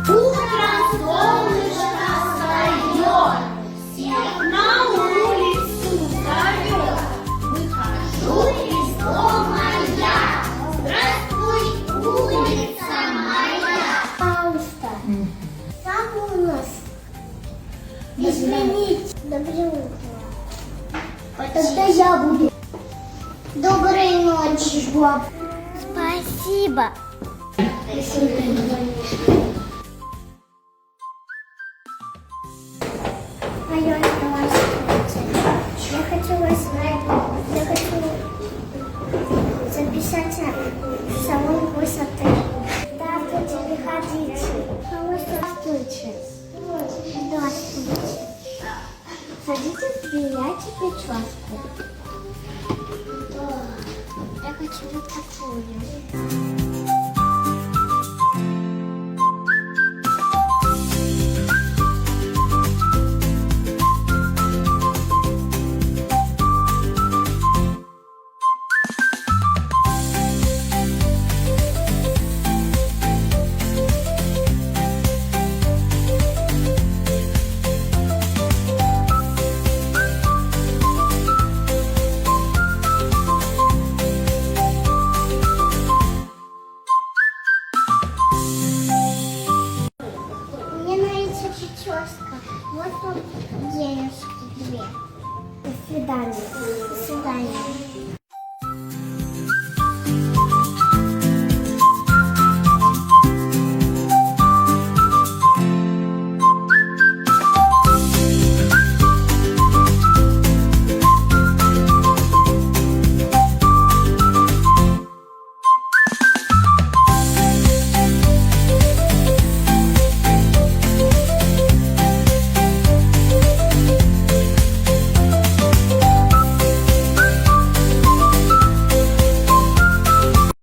Утром солнышко встает, всех на улицу зовет. Выхожу из дома я, здравствуй, улица моя. Пожалуйста, как у нас? Извините. Доброе утро. Тогда я буду. Доброй ночи. Спасибо. Алена, здравствуйте. Я хотела знать, я хочу записаться в салон красоты. Здравствуйте, приходите. Здравствуйте. Здравствуйте. Садитесь, сделайте прическу. Я хочу вот такую. Мне нравится прическа. Вот тут денежки 2. До свидания.